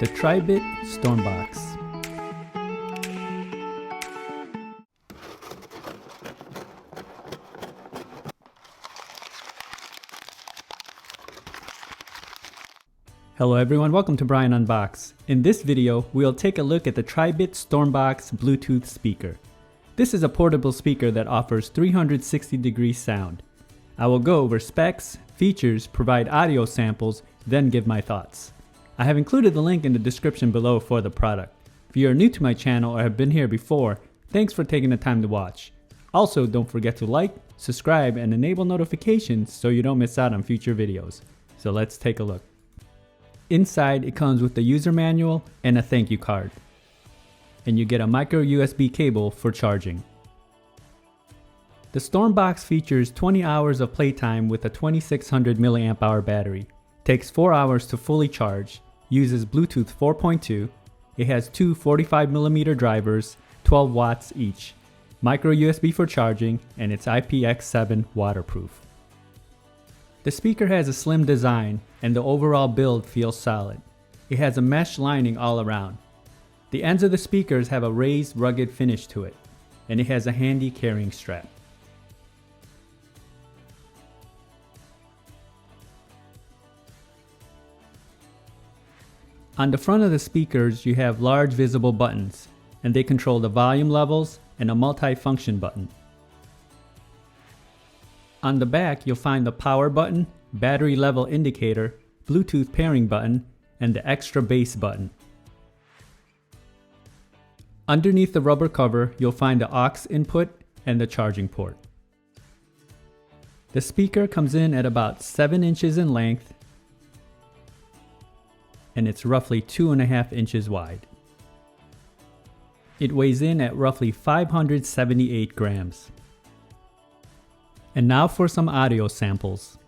the Tribit StormBox. Hello everyone, welcome to Brian Unboxed. In this video, we'll take a look at the Tribit StormBox Bluetooth Speaker. This is a portable speaker that offers 360-degree sound. I will go over specs, features, provide audio samples, then give my thoughts. I have included the link in the description below for the product. If you are new to my channel or have been here before, thanks for taking the time to watch. Also, don't forget to like, subscribe, and enable notifications so you don't miss out on future videos. So let's take a look. Inside, it comes with the user manual and a thank you card. And you get a micro USB cable for charging. The StormBox features 20 hours of playtime with a 2600 mAh battery. Takes 4 hours to fully charge, uses Bluetooth 4.2, it has two 45mm drivers, 12 watts each, micro USB for charging, and it's IPX7 waterproof. The speaker has a slim design and the overall build feels solid. It has a mesh lining all around. The ends of the speakers have a raised, rugged finish to it, and it has a handy carrying strap. On the front of the speakers, you have large visible buttons, and they control the volume levels and a multi-function button. On the back, you'll find the power button, battery level indicator, Bluetooth pairing button, and the extra bass button. Underneath the rubber cover, you'll find the aux input and the charging port. The speaker comes in at about 7 inches in length, and it's roughly 2.5 inches wide. It weighs in at roughly 578 grams. And now for some audio samples.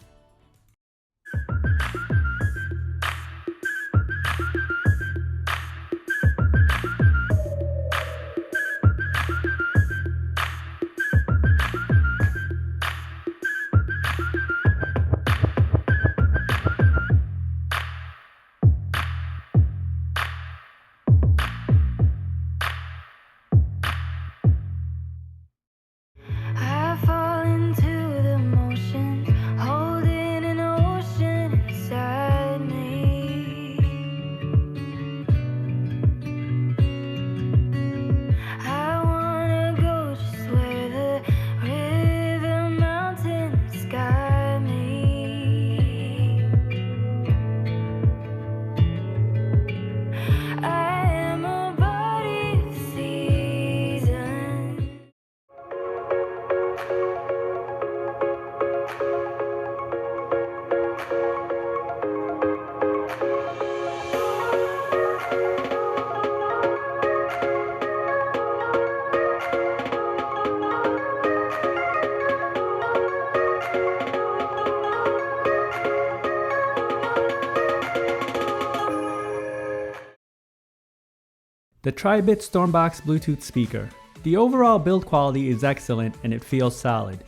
The Tribit StormBox Bluetooth speaker. The overall build quality is excellent and it feels solid.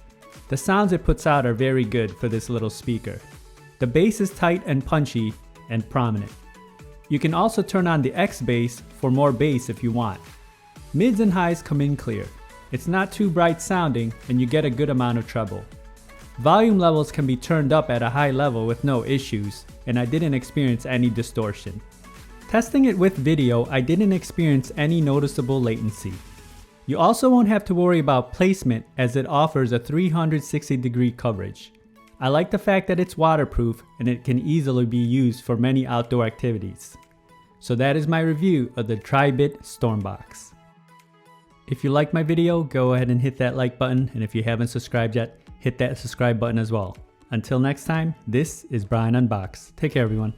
The sounds it puts out are very good for this little speaker. The bass is tight and punchy and prominent. You can also turn on the X bass for more bass if you want. Mids and highs come in clear. It's not too bright sounding and you get a good amount of treble. Volume levels can be turned up at a high level with no issues, and I didn't experience any distortion. Testing it with video, I didn't experience any noticeable latency. You also won't have to worry about placement as it offers a 360-degree coverage. I like the fact that it's waterproof and it can easily be used for many outdoor activities. So that is my review of the Tribit StormBox. If you liked my video, go ahead and hit that like button, and if you haven't subscribed yet, hit that subscribe button as well. Until next time, this is Brian Unboxed. Take care everyone.